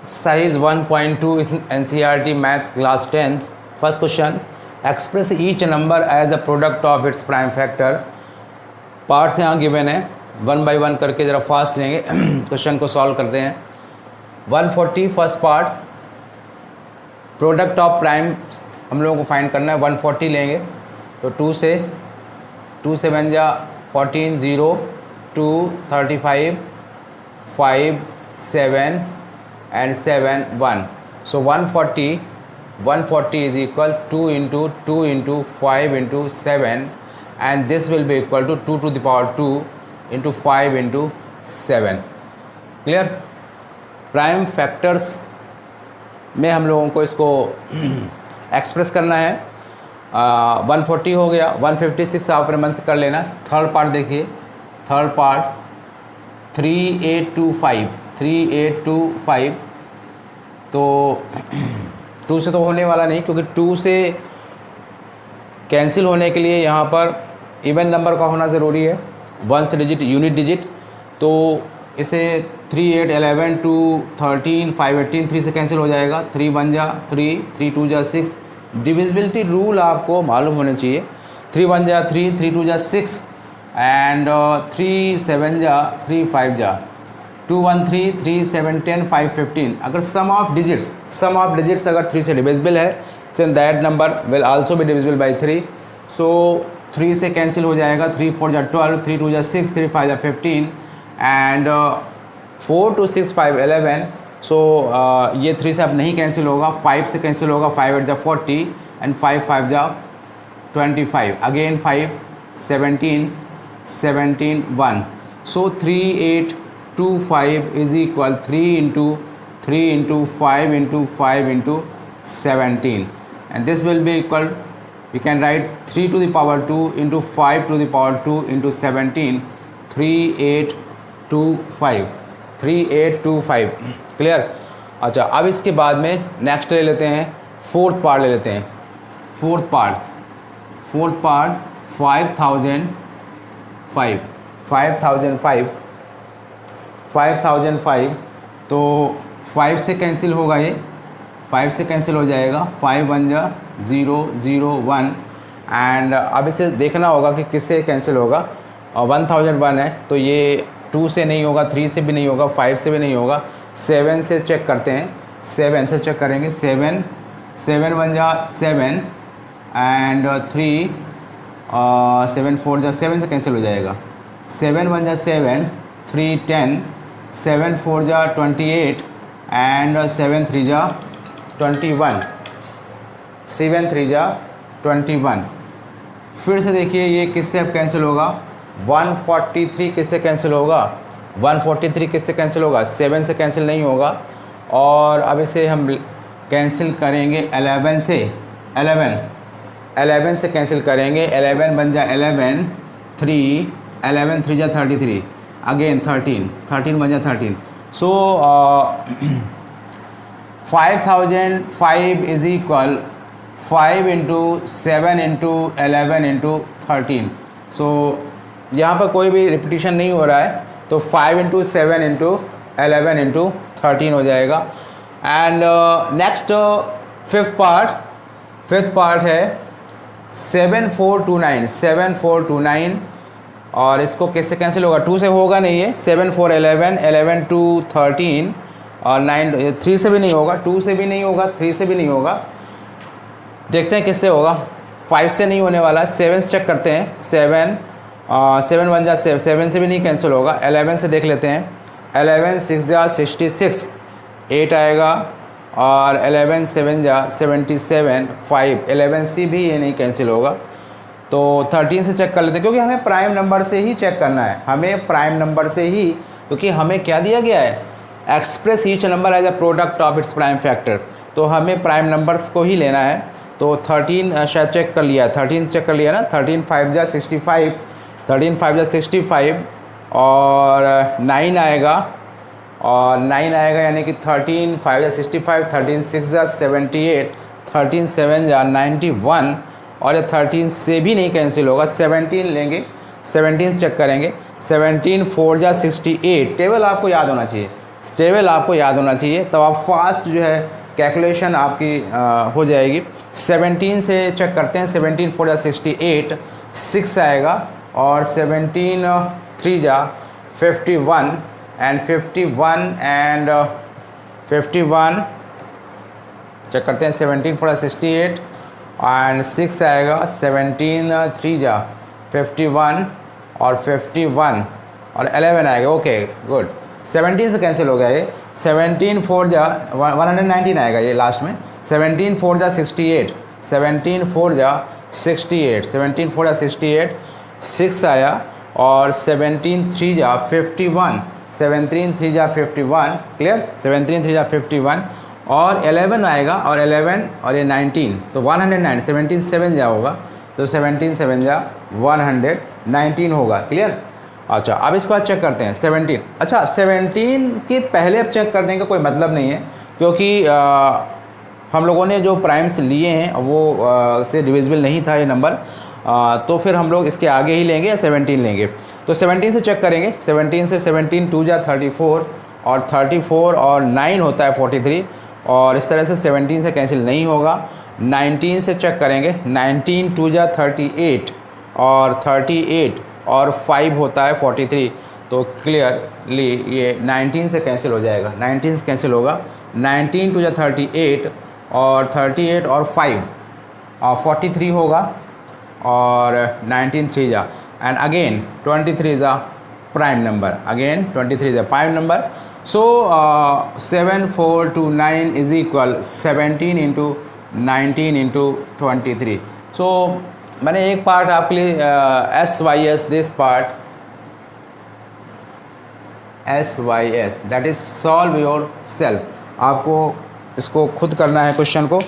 Size 1.2 is NCERT Maths Class 10th. First question, express each number as a product of its prime factor. Parts यहाँ given है, one by one करके ज़रा fast लेंगे question को solve करते हैं। 140 first part, product of prime हम लोगों को फाइंड करना है। 140 लेंगे तो 2 से बन जा 14, 0, 2, 35, 5, 7 and 7, 1. So 140 is equal 2 into 2 into 5 into 7, and this will be equal to 2 to the power 2 into 5 into 7. Clear? Prime factors में हम लोगों को इसको एक्सप्रेस करना है। 140 हो गया, 156 आप अपने मन से कर लेना। थर्ड पार्ट देखिए, थर्ड पार्ट 3825 तो 2 से तो होने वाला नहीं, क्योंकि 2 से कैंसिल होने के लिए यहाँ पर इवन नंबर का होना ज़रूरी है, 1 से डिजिट यूनिट डिजिट। तो इसे 3, 8, 11, 2, 13, 5, 18 3 से कैंसिल हो जाएगा। 3 1 जा 3, 3 2 जा 6। डिविजिबिलिटी रूल आपको मालूम होने चाहिए। 3 1 जा 3, 3 2 जा 6 एंड 3 7 जा 3 5 जा 2 1 3, 3 7 10, 5 15। अगर सम ऑफ डिजिट्स अगर 3 से डिविजिबल है, then that number will also be divisible by 3. So 3 से कैंसिल हो जाएगा। 3 4 जा 12, 3 2 जा 6, 3 5 जा 15 एंड 4 2 6 5 11। सो ये 3 से अब नहीं कैंसिल होगा। 5 से कैंसिल होगा। 5 8 जा 40 एंड 5 5 जा 25। Again 5 17 17 1। So 3825 is equal 3 into 5 into 5 into 17, and this will be equal, we can write 3 to the power 2 into 5 to the power 2 into 17, 3825 clear. अच्छा, अब इसके बाद में नेक्स्ट ले लेते हैं, फोर्थ पार्ट ले लेते हैं। फोर्थ पार्ट 5005 तो 5 से कैंसिल होगा, ये 5 से कैंसिल हो जाएगा। 5 1 जा 0 0 1 एंड अब इसे देखना होगा कि किससे कैंसिल होगा। 1001 है तो ये 2 से नहीं होगा, 3 से भी नहीं होगा, 5 से भी नहीं होगा। 7 से चेक करते हैं, 7 से चेक करेंगे। 7 1 जा 7 एंड 3 7 4 जा 7 से कैंसिल हो जाएगा। 7 1 जा 7, 3 10, 7 4 जा 28 एंड 7 3 जा 21, 7 3 जा 21। फिर से देखिए ये किससे अब कैंसिल होगा। 143 किससे कैंसिल होगा। 143 किससे कैंसिल होगा। 7 से कैंसिल नहीं होगा। और अब इसे हम कैंसिल करेंगे 11 से। 11 से कैंसिल करेंगे। 11 बन जा 11, 3 11 3 जा 33, अगेन 13 बन जा 13। सो 5005 is equal 5 into 7 into 11 into 13। सो यहाँ पर कोई भी रिपीटिशन नहीं हो रहा है, तो 5 into 7 into 11 into 13 हो जाएगा। एंड नेक्स्ट फिफ्थ पार्ट है 7429 और इसको कैसे कैंसिल होगा। 2 से होगा नहीं है। 7 4 11, 11 2 13 और 9 3 से भी नहीं होगा, 2 से भी नहीं होगा, 3 से भी नहीं होगा। देखते हैं किससे होगा। 5 से नहीं होने वाला। 7 से चेक करते हैं। 7 1 जा 7 से भी नहीं कैंसिल होगा। 11 से देख लेते हैं। 11 6 जा 66, 8 आएगा और 11 7 जा 77, 5 11 से भी ये नहीं कैंसिल होगा। तो 13 से चेक कर लेते हैं, क्योंकि हमें प्राइम नंबर से ही चेक करना है। हमें प्राइम नंबर से ही, क्योंकि हमें क्या दिया गया है, express each number as a product of its prime factor. तो हमें प्राइम नंबर्स को ही लेना है। तो 13 शायद चेक कर लिया, 13 चेक कर लिया ना। 13 5 जा 65, 13 5 जा 65 और 9 आएगा यानी कि 13 5 जा 65, 13 6 जा 78, 13 7 जा 91 और ये 13 से भी नहीं कैंसिल होगा। 17 लेंगे, 17 चेक करेंगे। 17 4 जा 68। टेबल आपको याद होना चाहिए। स्टेबल आपको याद होना चाहिए, तब आप फास्ट जो है कैलकुलेशन आपकी हो जाएगी। 17 से चेक करते हैं, 17 4 जा 68, 6 आएगा, और 17 3 जा 51 एंड 51 चेक करते हैं, 17 4 जा 68 एंड 6 आएगा, 17 3 जा 51 और 51 और 11 आएगा। ओके गुड, 17 से कैंसिल हो गया ये, 17 4 जा 119 आएगा ये लास्ट में, 17 4 जा 68, 17 4 जा 68, 17 4 जा 68, 6 आया, और 17 3 जा 51, 17 3 जा 51, क्लियर, 17 3 जा 51 और 11 आएगा, और 11 और ये 19, तो 109, 17 7 जा होगा, तो 17 7 जा 119 होगा, क्लियर। अच्छा अब इसके बाद चेक करते हैं 17। अच्छा 17 के पहले अब चेक करने का कोई मतलब नहीं है, क्योंकि हम लोगों ने जो प्राइम्स लिए हैं वो से डिविजिबल नहीं था ये नंबर, तो फिर हम लोग इसके आगे ही लेंगे या 17 लेंगे। तो 17 से चेक करेंगे, 17 से 17 2 जा 34 और 34 और 9 होता है 43, और इस तरह से 17 से कैंसिल नहीं होगा। 19 से चेक करेंगे, 19 2 जा 38 और 38 और 5 होता है 43, तो क्लियरली ये 19 से कैंसिल हो जाएगा, 19 से कैंसिल होगा। 19 2 जा 38 और 38 और 5 43 होगा, और 19 3 जा and again 23 is a prime number, again 23 is a prime number. So 7 4 2 9 is equal 17 into 19 into 23। सो मैंने एक पार्ट आपके लिए SYS, this part SYS that is solve your self, आपको इसको खुद करना है क्वेश्चन को।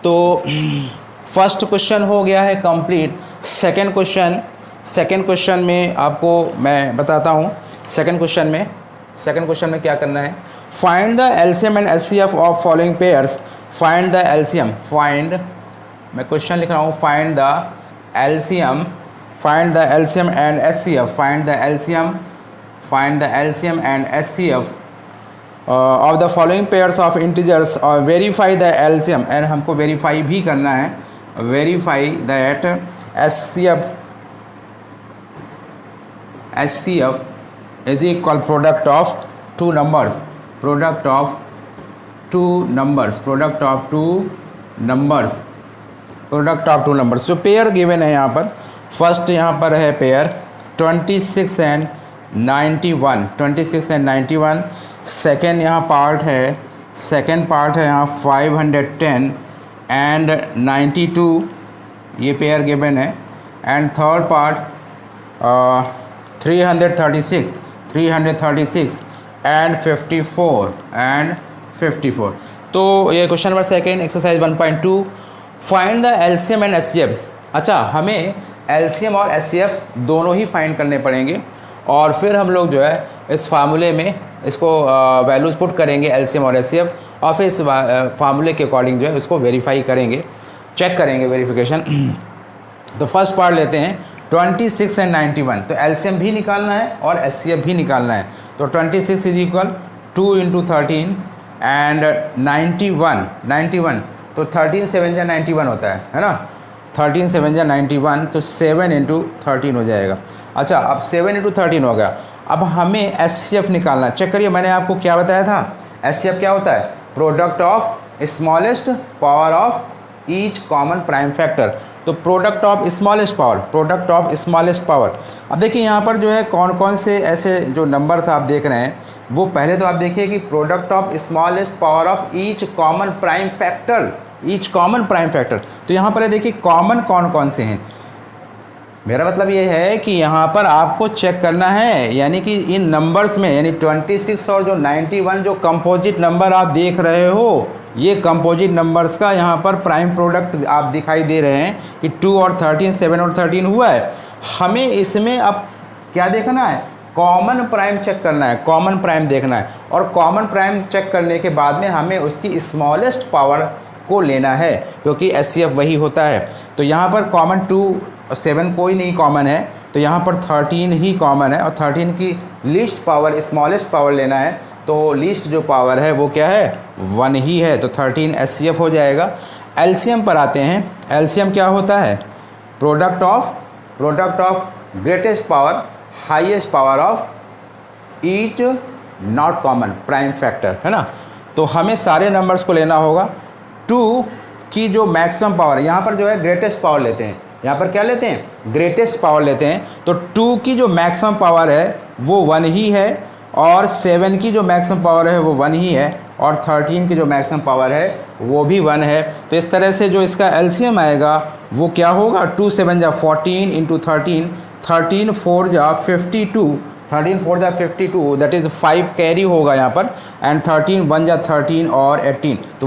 तो फर्स्ट क्वेश्चन हो गया है कंप्लीट। सेकंड क्वेश्चन में आपको मैं बताता हूँ, सेकंड क्वेश्चन में क्या करना है। Find the LCM and HCF of following pairs. Find the LCM, मैं क्वेश्चन लिख रहा हूँ, find the LCM and HCF, find the LCM and HCF of the following pairs of integers, और वेरीफाई द एलसीएम, एंड हमको verify भी करना है, verify that HCF is equal product of two numbers, product of two numbers. जो pair given है यहाँ पर, first यहाँ पर है पेयर 26 एंड 91, सेकेंड यहाँ पार्ट है यहाँ 510 एंड 92, ये पेयर गिवन है, एंड थर्ड पार्ट 336 एंड 54। तो ये question number second, exercise 1.2, find the LCM and HCF. अच्छा हमें एलसीएम और एचसीएफ दोनों ही फाइंड करने पड़ेंगे, और फिर हम लोग जो है इस फार्मूले में इसको वैल्यूज़ पुट करेंगे एलसीएम और एचसीएफ, और फिर इस फार्मूले के अकॉर्डिंग जो है उसको वेरीफाई करेंगे, चेक करेंगे वेरिफिकेशन। तो फर्स्ट पार्ट लेते हैं 26 एंड 91, तो एलसीएम भी निकालना है और एचसीएफ भी निकालना है। तो 26 इज इक्वल 2 इंटू 13 एंड 91, तो 13 7 जा 91 होता है ना, 13 7 जा 91, तो 7 इंटू 13 हो जाएगा। अच्छा अब 7 इंटू 13 हो गया, अब हमें एचसीएफ निकालना। चेक करिए मैंने आपको क्या बताया था, एचसीएफ क्या होता है, product of smallest power of each common prime factor. तो प्रोडक्ट ऑफ स्मॉलेस्ट पावर, अब देखिए यहाँ पर जो है कौन कौन से ऐसे जो नंबर्स आप देख रहे हैं, वो पहले तो आप देखिए कि product of smallest power of each common prime factor, तो यहाँ पर देखिए कॉमन कौन कौन से हैं। मेरा मतलब ये है कि यहाँ पर आपको चेक करना है, यानी कि इन नंबर्स में, यानी 26 और जो 91 जो कंपोजिट नंबर आप देख रहे हो, ये कंपोजिट नंबर्स का यहाँ पर प्राइम प्रोडक्ट आप दिखाई दे रहे हैं कि 2 और 13, 7 और 13 हुआ है। हमें इसमें अब क्या देखना है, कॉमन प्राइम चेक करना है, कॉमन प्राइम देखना है, और कॉमन प्राइम चेक करने के बाद में हमें उसकी स्मॉलेस्ट पावर को लेना है, क्योंकि एचसीएफ वही होता है। तो यहाँ पर कॉमन 2 और 7 कोई नहीं कॉमन है, तो यहाँ पर 13 ही कॉमन है, और 13 की लीस्ट पावर, स्मॉलेस्ट पावर लेना है, तो लीस्ट जो पावर है वो क्या है, 1 ही है, तो 13 SCF हो जाएगा। एलसीएम पर आते हैं। एलसीएम क्या होता है, product of greatest power highest power of each not common prime factor, है ना। तो हमें सारे नंबर्स को लेना होगा। 2 की जो मैक्सिमम पावर, यहाँ पर जो है ग्रेटेस्ट पावर लेते हैं, यहाँ पर क्या लेते हैं, ग्रेटेस्ट पावर लेते हैं। तो 2 की जो मैक्सिमम पावर है वो 1 ही है, और 7 की जो मैक्सिमम पावर है वो 1 ही है, और 13 की जो मैक्सिमम पावर है वो भी 1 है। तो इस तरह से जो इसका एलसीएम आएगा वो क्या होगा, 2 7 जा 14 इंटू 13, 13 4 जा 52, 13 4 जा 52, दैट इज़ 5 कैरी होगा यहाँ पर, एंड 13 1 जा 13 और 18, तो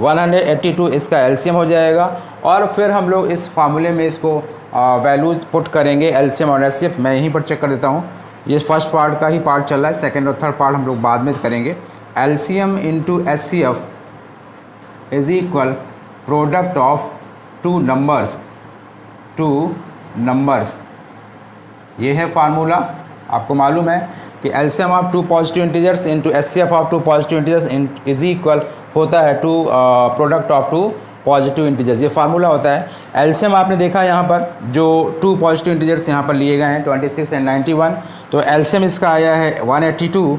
182 इसका एलसीएम हो जाएगा। और फिर हम लोग इस फार्मूले में इसको वैल्यूज पुट करेंगे, एलसीएम और एचसीएफ। मैं यहीं पर चेक कर देता हूँ, ये फर्स्ट पार्ट का ही पार्ट चल रहा है, सेकंड और थर्ड पार्ट हम लोग बाद में करेंगे। LCM into HCF is equal product of two numbers, ये है फार्मूला। आपको मालूम है कि LCM of 2 positive integers into HCF of 2 positive integers is equal होता है to product of 2 positive integers, ये फार्मूला होता है। एलसीएम आपने देखा यहाँ पर जो 2 पॉजिटिव इंटीजर्स यहाँ पर लिए गए हैं 26 एंड 91, तो एलसीएम इसका आया है 182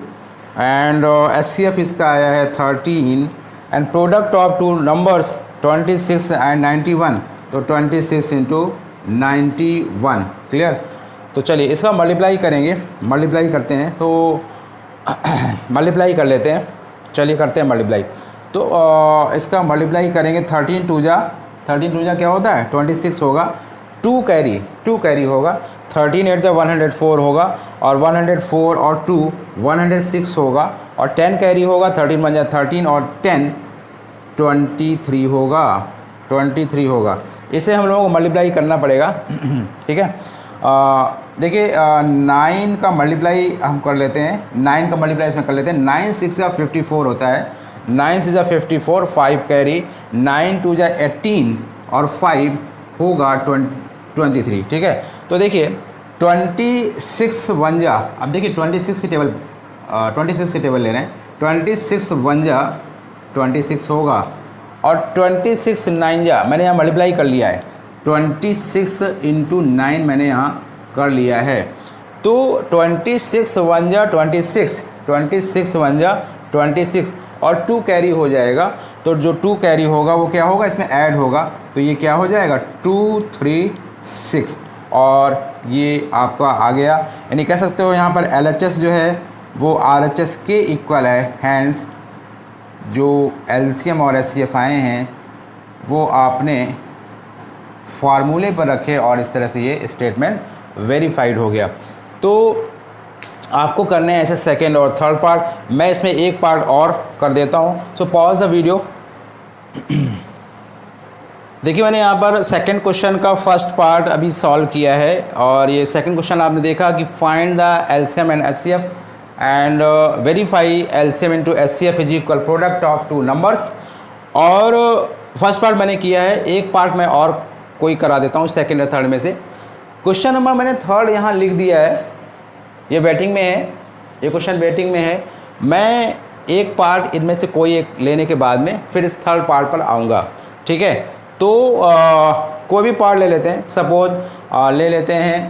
एंड एचसीएफ इसका आया है 13 and product of 2 numbers 26 and 91, तो 26 इंटू 91, क्लियर। तो चलिए इसका मल्टीप्लाई करेंगे, मल्टीप्लाई करते हैं, तो मल्टीप्लाई कर लेते हैं, चलिए करते हैं मल्टीप्लाई। तो इसका मल्टीप्लाई करेंगे, 13 2 जा क्या होता है 26 होगा, 2 कैरी होगा, 13 8 जा 104 होगा, और 104 और 2 106 होगा, और 10 कैरी होगा, 13 1 जा 13 और 10 23 होगा। इसे हम लोगों को मल्टीप्लाई करना पड़ेगा, ठीक है। देखिए 9 का मल्टीप्लाई हम कर लेते हैं, 9 का मल्टीप्लाई इसमें कर लेते हैं। 9 6 जा 54 होता है, 9 6 जा 54, 5 कैरी, 9 2 जा 18 और 5 होगा 23, ठीक है। तो देखिए 26 1 जा, अब देखिए 26 की टेबल ले रहे हैं, 26 1 जा 26 होगा, और 26 9 जा मैंने यहाँ मल्टीप्लाई कर लिया है, 26 इंटू 9 मैंने यहाँ कर लिया है। तो 26 1 जा 26, 26 1 जा 26, और 2 कैरी हो जाएगा। तो जो 2 कैरी होगा वो क्या होगा, इसमें ऐड होगा, तो ये क्या हो जाएगा 2 3 6, और ये आपका आ गया। यानी कह सकते हो यहाँ पर LHS जो है वो RHS के इक्वल है, हैंस जो LCM और SCF आए हैं वो आपने फार्मूले पर रखे, और इस तरह से ये स्टेटमेंट वेरीफाइड हो गया। तो आपको करने हैं ऐसे सेकेंड और थर्ड पार्ट, मैं इसमें एक पार्ट और कर देता हूँ। So pause the video. देखिए मैंने यहाँ पर सेकंड क्वेश्चन का फर्स्ट पार्ट अभी सॉल्व किया है, और ये सेकंड क्वेश्चन आपने देखा कि find the LCM and HCF and verify LCM into HCF is equal product of 2 numbers. और फर्स्ट पार्ट मैंने किया है, एक पार्ट मैं और कोई करा देता हूँ सेकंड और थर्ड में से। क्वेश्चन नंबर मैंने थर्ड यहाँ लिख दिया है, ये वेटिंग में है, ये क्वेश्चन वेटिंग में है। मैं एक पार्ट इनमें से कोई एक लेने के बाद में फिर इस थर्ड पार्ट पर आऊँगा, ठीक है। तो कोई भी पार्ट ले लेते हैं, सपोज ले लेते हैं